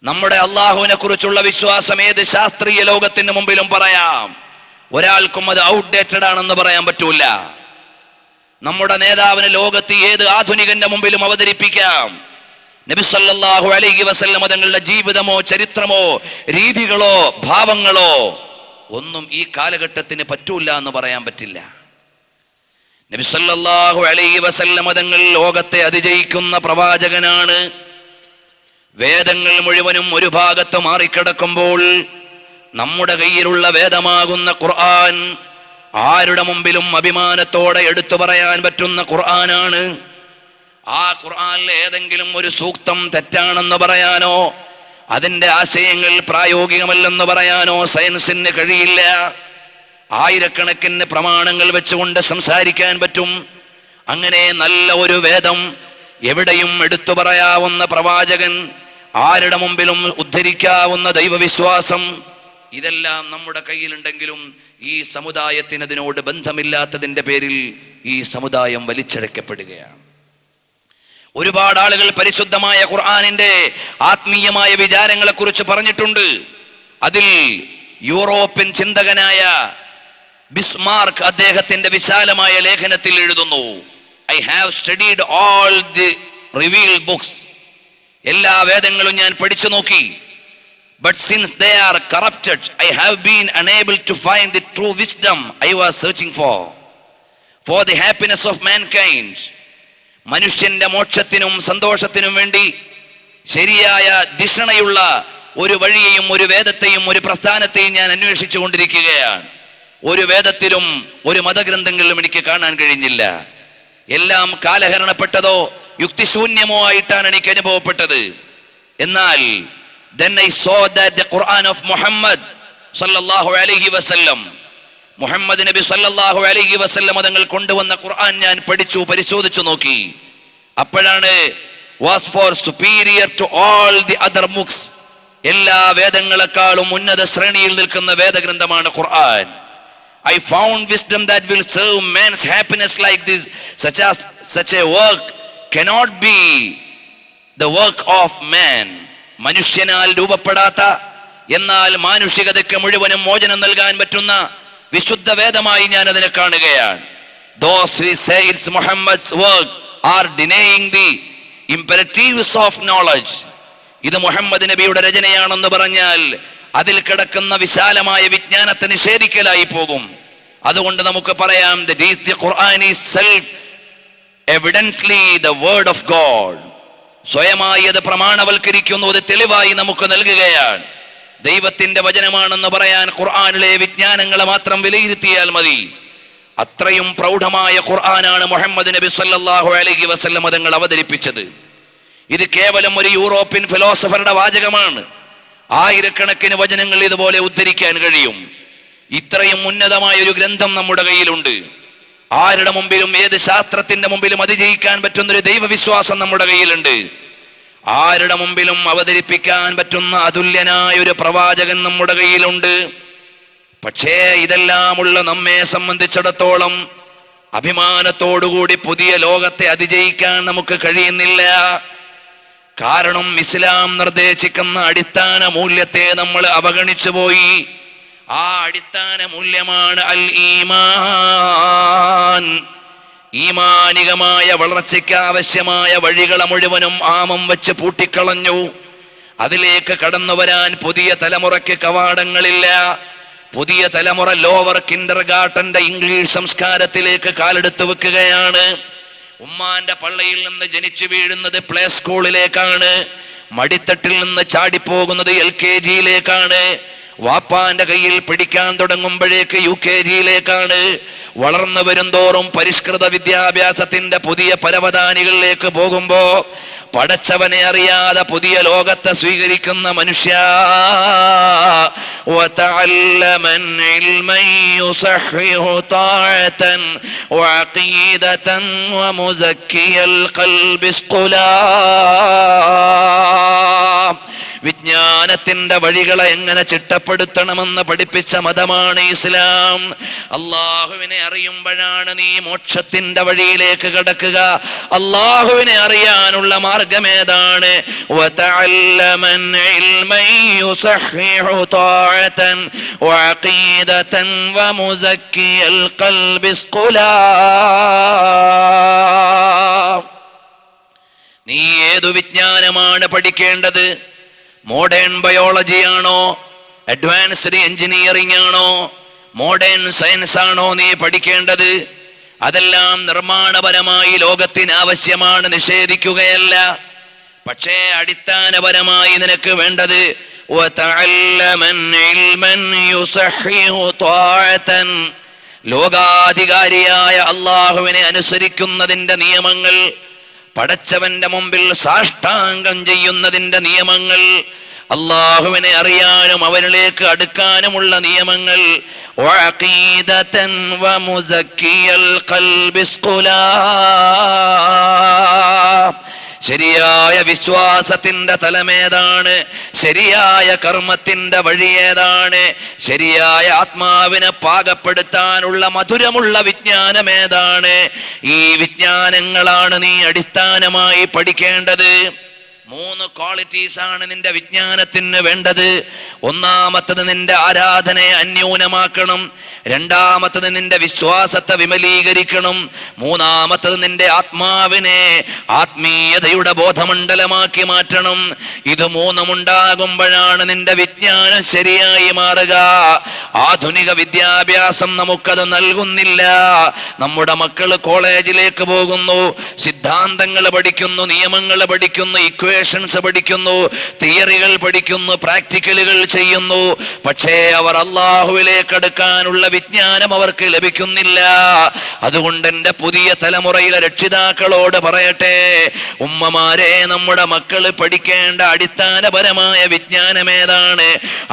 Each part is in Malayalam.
നമ്മുടെ അള്ളാഹുവിനെ കുറിച്ചുള്ള വിശ്വാസം ഏത് ശാസ്ത്രീയ ലോകത്തിന് മുമ്പിലും പറയാം. ഒരാൾക്കും അത് ഔട്ട്ഡേറ്റഡ് ആണെന്ന് പറയാൻ പറ്റൂല. നമ്മുടെ നേതാവിന് ലോകത്ത് ഏത് ആധുനികന്റെ മുമ്പിലും അവതരിപ്പിക്കാം. നബി സല്ലല്ലാഹു അലൈഹി വസല്ലം തങ്ങളുടെ ജീവിതമോ ചരിത്രമോ രീതികളോ ഭാവങ്ങളോ ഒന്നും ഈ കാലഘട്ടത്തിന് പറ്റൂല എന്ന് പറയാൻ പറ്റില്ല. നബി സല്ലല്ലാഹു അലൈഹി വസല്ലം തങ്ങൾ ലോകത്തെ അതിജയിക്കുന്ന പ്രവാചകനാണ്. വേദങ്ങൾ മുഴുവനും ഒരു ഭാഗത്ത് മാറിക്കിടക്കുമ്പോൾ നമ്മുടെ കയ്യിലുള്ള വേദമാകുന്ന ഖുർആൻ ആരുടെ മുമ്പിലും അഭിമാനത്തോടെ എടുത്തു പറയാൻ പറ്റുന്ന ഖുർആനാണ്. ആ ഖുർആനിലെ ഏതെങ്കിലും ഒരു സൂക്തം തെറ്റാണെന്ന് പറയാനോ അതിൻ്റെ ആശയങ്ങൾ പ്രായോഗികമല്ലെന്ന് പറയാനോ സയൻസിന് കഴിയില്ല. ആയിരക്കണക്കിന് പ്രമാണങ്ങൾ വെച്ചുകൊണ്ട് സംസാരിക്കാൻ പറ്റും. അങ്ങനെ നല്ല ഒരു വേദം, എവിടെയും എടുത്തു പറയാവുന്ന പ്രവാചകൻ, ആരുടെ മുമ്പിലും ഉദ്ധരിക്കാവുന്ന ദൈവവിശ്വാസം, ഇതെല്ലാം നമ്മുടെ കയ്യിലുണ്ടെങ്കിലും ഈ സമുദായത്തിന് അതിനോട് ബന്ധമില്ലാത്തതിൻ്റെ പേരിൽ ഈ സമുദായം വലിച്ചഴക്കപ്പെടുകയാണ്. ഒരുപാട് ആളുകൾ പരിശുദ്ധമായ ഖുർആനിന്റെ ആത്മീയമായ വിചാരങ്ങളെ കുറിച്ച് പറഞ്ഞിട്ടുണ്ട്. അതിൽ യൂറോപ്യൻ ചിന്തകനായ ബിസ്മാർക്ക് അദ്ദേഹത്തിന്റെ വിശാലമായ ലേഖനത്തിൽ എഴുതുന്നു, I have studied all the revealed books. എല്ലാ വേദങ്ങളും ഞാൻ പഠിച്ചു നോക്കി. But since they are corrupted, I have been unable to find the true wisdom I was searching for the happiness of mankind. മനുഷ്യന്റെ മോക്ഷത്തിനും സന്തോഷത്തിനും വേണ്ടി ശരിയായ ദിശണയുള്ള ഒരു വഴിയെയും ഒരു വേദത്തെയും ഒരു പ്രസ്ഥാനത്തെയും ഞാൻ അന്വേഷിച്ചു കൊണ്ടിരിക്കുകയാണ്. ഒരു വേദത്തിലും ഒരു മതഗ്രന്ഥങ്ങളിലും എനിക്ക് കാണാൻ കഴിഞ്ഞില്ല. എല്ലാം കാലഹരണപ്പെട്ടതോ യുക്തിശൂന്യമോ ആയിട്ടാണ് എനിക്ക് അനുഭവപ്പെട്ടത്. എന്നാൽ then I saw that the Quran of Muhammad sallallahu alaihi wasallam, Muhammad നബി സല്ലല്ലാഹു അലൈഹി വസല്ലം തങ്ങൾ കൊണ്ടുവന്ന ഖുർആൻ ഞാൻ പഠിച്ചു, പരിശോധിച്ചു നോക്കി. അപ്പോഴാണ് was for superior to all the other books. എല്ലാ വേദങ്ങളെക്കാളും ഉന്നത ശ്രേണിയിൽ നിൽക്കുന്ന വേദഗ്രന്ഥമാണ് ഖുർആൻ. I found wisdom that will serve man's happiness like this. Such a work cannot be the work of man. മനുഷ്യനാൽ രൂപപ്പെടാത്ത എന്നാൽ മാനുഷികതയ്ക്ക് മുഴുവനും മോചനം നൽകാൻ പറ്റുന്ന വിശുദ്ധ വേദമായി ഞാൻ അതിനെ കാണുകയാണ്. Those who say it's Muhammad's work are denying the imperatives of knowledge. ഇത് മുഹമ്മദ് നബിയുടെ രചനയാണെന്ന് പറഞ്ഞാൽ അതിൽ കിടക്കുന്ന വിശാലമായ വിജ്ഞാനത്തെ നിഷേധിക്കലായി പോകും. അതുകൊണ്ട് നമുക്ക് പറയാം, the Quran is self evidently the word of God. സ്വയമായി അത് പ്രമാണവൽക്കരിക്കുന്നു, അത് തെളിവായി നമുക്ക് നൽകുകയാണ്. ദൈവത്തിന്റെ വചനമാണെന്ന് പറയാൻ ഖുർആനിലെ വിജ്ഞാനങ്ങളെ മാത്രം വിലയിരുത്തിയാൽ മതി. അത്രയും പ്രൗഢമായ ഖുർആനാണ് മുഹമ്മദ് നബി സല്ലല്ലാഹു അലൈഹി വസല്ലം തങ്ങൾ അവതരിപ്പിച്ചത്. ഇത് കേവലം ഒരു യൂറോപ്യൻ ഫിലോസഫറുടെ വാചകമാണ്. ആയിരക്കണക്കിന് വചനങ്ങൾ ഇതുപോലെ ഉദ്ധരിക്കാൻ കഴിയും. ഇത്രയും ഉന്നതമായ ഒരു ഗ്രന്ഥം നമ്മുടെ കയ്യിലുണ്ട്. ആരുടെ മുമ്പിലും ഏത് ശാസ്ത്രത്തിന്റെ മുമ്പിലും അതിജയിക്കാൻ പറ്റുന്ന ഒരു ദൈവവിശ്വാസം നമ്മുടെ കയ്യിലുണ്ട്. ആരുടെ മുമ്പിലും അവതരിപ്പിക്കാൻ പറ്റുന്ന അതുല്യനായ ഒരു പ്രവാചകൻ നമ്മുടെ കയ്യിലുണ്ട്. പക്ഷേ ഇതെല്ലാമുള്ള നമ്മെ സംബന്ധിച്ചിടത്തോളം അഭിമാനത്തോടുകൂടി പുതിയ ലോകത്തെ അതിജയിക്കാൻ നമുക്ക് കഴിയുന്നില്ല. കാരണം ഇസ്ലാം നിർദ്ദേശിക്കുന്ന അടിസ്ഥാന മൂല്യത്തെ നമ്മൾ അവഗണിച്ചു പോയി. ആ അടിസ്ഥാന മൂല്യമാണ് അൽ ഈമാൻ. ഈമാനികമായ വളർച്ചയ്ക്ക് ആവശ്യമായ വഴികളെ മുഴുവനും ആമം വെച്ച് പൂട്ടിക്കളഞ്ഞു. അതിലേക്ക് കടന്നു വരാൻ പുതിയ തലമുറയ്ക്ക് കവാടങ്ങളില്ല. പുതിയ തലമുറ ലോവർ കിൻഡർ ഗാർട്ടന്റെ ഇംഗ്ലീഷ് സംസ്കാരത്തിലേക്ക് കാലെടുത്ത് വെക്കുകയാണ്. ഉമ്മാന്റെ പള്ളയിൽ നിന്ന് ജനിച്ചു വീഴുന്നത് പ്ലേ സ്കൂളിലേക്കാണ്. മടിത്തട്ടിൽ നിന്ന് ചാടിപ്പോകുന്നത് LKG-യിലേക്കാണ്. വാപ്പാന്റെ കയ്യിൽ പിടിക്കാൻ തുടങ്ങുമ്പോഴേക്ക് UKG-യിലേക്കാണ്. വളർന്നു വരുംതോറും പരിഷ്കൃത വിദ്യാഭ്യാസത്തിന്റെ പുതിയ പരവതാനികളിലേക്ക് പോകുമ്പോ പടച്ചവനെ അറിയാതെ പുതിയ ലോകത്തെ സ്വീകരിക്കുന്ന മനുഷ്യ വിജ്ഞാനത്തിന്റെ വഴികളെ എങ്ങനെ ചിട്ടപ്പെടുത്തണമെന്ന് പഠിപ്പിച്ച മതമാണ് ഇസ്ലാം. അള്ളാഹുവിനെ അറിയുമ്പോഴാണ് നീ മോക്ഷത്തിന്റെ വഴിയിലേക്ക് കടക്കുക. അള്ളാഹുവിനെ അറിയാനുള്ള മാർഗം ഏതാണ്? വതഅല്ലമൻ ഇൽമൻ യുസഹിഹു ത്വാഅതൻ വഅഖീദതൻ വമുസക്കിയൽ ഖൽബി സ്ഖുലാ. നീ ഏതു വിജ്ഞാനമാണ് പഠിക്കേണ്ടത്? മോഡേൺ ബയോളജി ആണോ? അഡ്വാൻസ്ഡ് എഞ്ചിനീയറിംഗ് ആണോ? മോഡേൺ സയൻസ് ആണോ നീ പഠിക്കേണ്ടത്? അതെല്ലാം നിർമ്മാണപരമായി ലോകത്തിന് ആവശ്യമാണ്, നിഷേധിക്കുകയല്ല. പക്ഷേ അടിസ്ഥാനപരമായി നിനക്ക് വേണ്ടത് ലോകാധികാരിയായ അള്ളാഹുവിനെ അനുസരിക്കുന്നതിന്റെ നിയമങ്ങൾ, പടച്ചവന്റെ മുമ്പിൽ സാഷ്ടാംഗം ചെയ്യുന്നതിന്റെ നിയമങ്ങൾ, അള്ളാഹുവിനെ അറിയാനും അവനിലേക്ക് അടുക്കാനുമുള്ള നിയമങ്ങൾ. ശരിയായ വിശ്വാസത്തിന്റെ തലമേതാണ്? ശരിയായ കർമ്മത്തിന്റെ വഴി ഏതാണ്? ശരിയായ ആത്മാവിനെ പാകപ്പെടുത്താനുള്ള മധുരമുള്ള വിജ്ഞാനം ഏതാണ്? ഈ വിജ്ഞാനങ്ങളാണ് നീ അടിസ്ഥാനമായി പഠിക്കേണ്ടത്. 3 ക്വാളിറ്റീസ് ആണ് നിന്റെ വിജ്ഞാനത്തിന് വേണ്ടത്. ഒന്നാമത്തത് നിന്റെ ആരാധനയെ അന്യൂനമാക്കണം. രണ്ടാമത്തത് നിന്റെ വിശ്വാസത്തെ വിമലീകരിക്കണം. മൂന്നാമത്തത് നിന്റെ ആത്മാവിനെ ആത്മീയതയുടെ ബോധമണ്ഡലമാക്കി മാറ്റണം. ഇത് 3 ഉണ്ടാകുമ്പോഴാണ് നിന്റെ വിജ്ഞാനം ശരിയായി മാറുക. ആധുനിക വിദ്യാഭ്യാസം നമുക്കത് നൽകുന്നില്ല. നമ്മുടെ മക്കള് കോളേജിലേക്ക് പോകുന്നു, സിദ്ധാന്തങ്ങൾ പഠിക്കുന്നു, നിയമങ്ങൾ പഠിക്കുന്നു, ഇക്വേഷൻസ് പഠിക്കുന്നു, തിയറികൾ പഠിക്കുന്നു, പ്രാക്ടിക്കലുകൾ ചെയ്യുന്നു. പക്ഷേ അവർ അള്ളാഹുവിലേക്ക് അടുക്കാനുള്ള വിജ്ഞാനം അവർക്ക് ലഭിക്കുന്നില്ല. അതുകൊണ്ട് എൻ്റെ പുതിയ തലമുറയിലെ രക്ഷിതാക്കളോട് പറയട്ടെ, ഉമ്മമാരെ, നമ്മുടെ മക്കള് പഠിക്കേണ്ട അടിസ്ഥാനപരമായ വിജ്ഞാനം ഏതാണ്?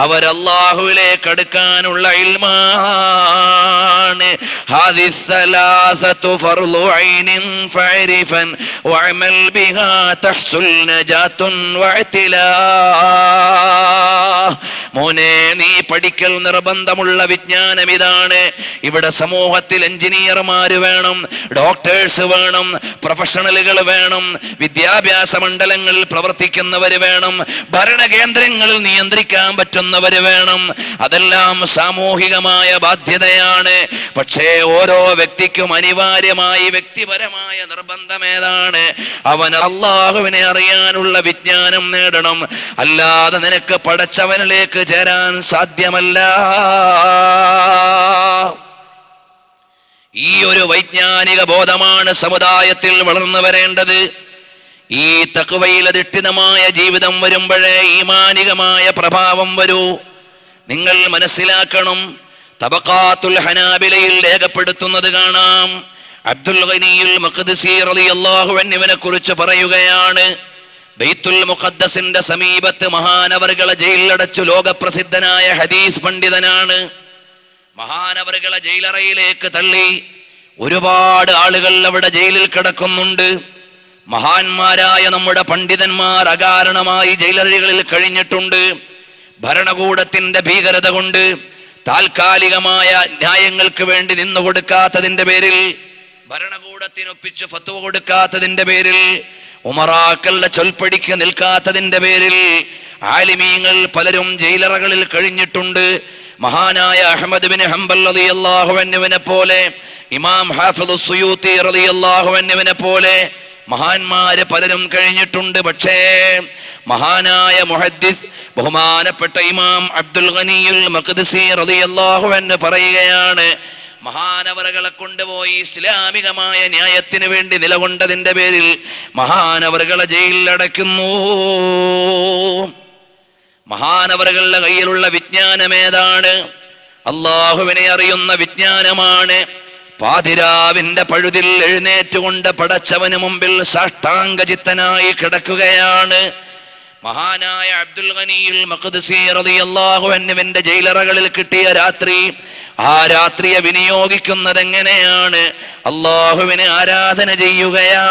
അവർ അള്ളാഹുവിലേക്ക് അടുക്കാനുള്ള ഇൽമാണ്. ഹാദിസ്സലാസതു ഫർളു ഐനിൻ ഫഅരിഫൻ വഅമൽ ബിഹാ തഹ്സുൽ നജാതുൻ വഅതിലാ. മോനെ, നീ പഠിക്കൽ നിർബന്ധമുള്ള വിജ്ഞാനം ഇതാണ്. ഇവിടെ സമൂഹത്തിൽ എഞ്ചിനീയർമാര് വേണം, ഡോക്ടേഴ്സ് വേണം, പ്രൊഫഷണലുകൾ വേണം, വിദ്യാഭ്യാസ മണ്ഡലങ്ങളിൽ പ്രവർത്തിക്കുന്നവർ വേണം, ഭരണകേന്ദ്രങ്ങളിൽ നിയന്ത്രിക്കാൻ പറ്റുന്നവർ വേണം. അതെല്ലാം സാമൂഹികമായ ബാധ്യതയാണ്. പക്ഷേ ഓരോ വ്യക്തിക്കും അനിവാര്യമായി വ്യക്തിപരമായ നിർബന്ധം ഏതാണ്? അവൻ അള്ളാഹുവിനെ അറിയാനുള്ള വിജ്ഞാനം നേടണം. അല്ലാതെ നിനക്ക് പടച്ചവനിലേക്ക് ചേരാൻ സാധ്യമല്ല. ഈ ഒരു വൈജ്ഞാനിക ബോധമാണ് സമുദായത്തിൽ വളർന്നു വരേണ്ടത്. ഈ തഖ്വയിൽ അധിഷ്ഠിതമായ ജീവിതം വരുമ്പോഴേ ഈമാനികമായ പ്രഭാവം വരൂ. നിങ്ങൾ മനസ്സിലാക്കണം, തബഖാത്തുൽ ഹനാബിലയിൽ രേഖപ്പെടുത്തുന്നത് കാണാം. അബ്ദുൽ ഗനിയുൽ മഖ്ദിസി റളിയല്ലാഹു അൻഹുവിനെ കുറിച്ച് പറയുകയാണ്. ബൈത്തുൽ മുഖദ്ദസിന്റെ സമീപത്ത് മഹാനവറുകളെ ജയിലിലടച്ചു ലോകപ്രസിദ്ധനായ ഹദീസ് പണ്ഡിതനാണ്. മഹാനവറുകളെ ജയിലറയിലേക്ക് തള്ളി. ഒരുപാട് ആളുകൾ അവിടെ ജയിലിൽ കിടക്കുന്നുണ്ട്. മഹാന്മാരായ നമ്മുടെ പണ്ഡിതന്മാർ അകാരണമായി ജയിലറകളിൽ കഴിഞ്ഞിട്ടുണ്ട്. ഭരണകൂടത്തിന്റെ ഭീകരത കൊണ്ട്, താൽക്കാലികമായ ന്യായങ്ങൾക്ക് വേണ്ടി നിന്നുകൊടുക്കാത്തതിന്റെ പേരിൽ, ഭരണകൂടത്തിനൊപ്പിച്ച് ഫത്വ കൊടുക്കാത്തതിന്റെ പേരിൽ, ഉമറാക്കളുടെ ചൊൽപ്പടിക്ക് നിൽക്കാത്തതിന്റെ പേരിൽ ആലിമീങ്ങൾ പലരും ജയിലറകളിൽ കഴിഞ്ഞിട്ടുണ്ട്. മഹാനായ അഹ്മദ് ബിൻ ഹംബൽ റളിയല്ലാഹു അൻഹുവിനെ പോലെ, ഇമാം ഹാഫിദ് സുയൂത്തി റളിയല്ലാഹു അൻഹുവിനെ പോലെ മഹാന്മാര് പലരും കഴിഞ്ഞിട്ടുണ്ട്. പക്ഷേ മഹാനായ മുഹദ്ദിസ് ബഹുമാനപ്പെട്ട ഇമാം അബ്ദുൽ ഗനിയുൽ മഖ്ദിസി റളിയല്ലാഹു അൻഹു പറയുകയാണ്, മഹാനവറുകളെ കൊണ്ടുപോയി ഇസ്ലാമികമായ ന്യായത്തിന് വേണ്ടി നിലകൊണ്ടതിന്റെ പേരിൽ മഹാനവറുകളെ ജയിലിൽ അടയ്ക്കുന്നു. മഹാനവറുകളുടെ കയ്യിലുള്ള വിജ്ഞാനം ഏതാണ്? അള്ളാഹുവിനെ അറിയുന്ന വിജ്ഞാനമാണ്. പാതിരാവിന്റെ പഴുതിൽ എഴുന്നേറ്റുകൊണ്ട് പടച്ചവന് മുമ്പിൽ സാഷ്ടാംഗചിത്തനായി കിടക്കുകയാണ്. മഹാനായ അബ്ദുൽ ഗനിയുൽ മഖ്ദിസി റളിയല്ലാഹു അൻഹുവിന്റെ ജയിലറകളിൽ കിട്ടിയ രാത്രി, ആ രാത്രിയെ വിനിയോഗിക്കുന്നത് എങ്ങനെയാണ്? അള്ളാഹുവിനെ ആരാധന ചെയ്യുകയാണ്.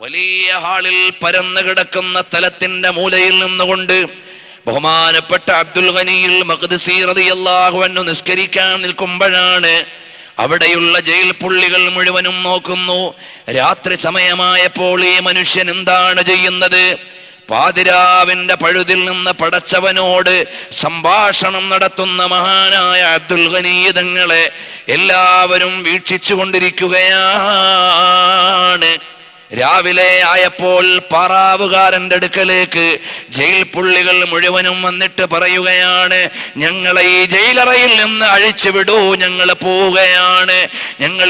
വലിയ ഹാളിൽ പരന്നു കിടക്കുന്ന തലത്തിന്റെ മൂലയിൽ നിന്നുകൊണ്ട് ബഹുമാനപ്പെട്ട അബ്ദുൽ ഗനിയിൽ മഖ്ദിസി റളിയല്ലാഹു അൻഹു നിസ്കരിക്കാൻ നിൽക്കുമ്പോഴാണ് അവിടെയുള്ള ജയിൽ പുള്ളികൾ മുഴുവനും നോക്കുന്നു. രാത്രി സമയമായപ്പോൾ ഈ മനുഷ്യൻ എന്താണ് ചെയ്യുന്നത്? പാതിരാവിന്റെ പഴുതിൽ നിന്ന് പടച്ചവനോട് സംഭാഷണം നടത്തുന്ന മഹാനായ അബ്ദുൽ ഗനി തങ്ങളെ എല്ലാവരും വീക്ഷിച്ചു കൊണ്ടിരിക്കുകയാണ്. രാവിലെ ആയപ്പോൾ പാറാവുകാരന്റെ അടുക്കലേക്ക് ജയിൽ പുള്ളികൾ മുഴുവനും വന്നിട്ട് പറയുകയാണ്, ഞങ്ങളെ ഈ ജയിലറയിൽ നിന്ന് അഴിച്ചുവിടൂ, ഞങ്ങൾ പോവുകയാണ്, ഞങ്ങൾ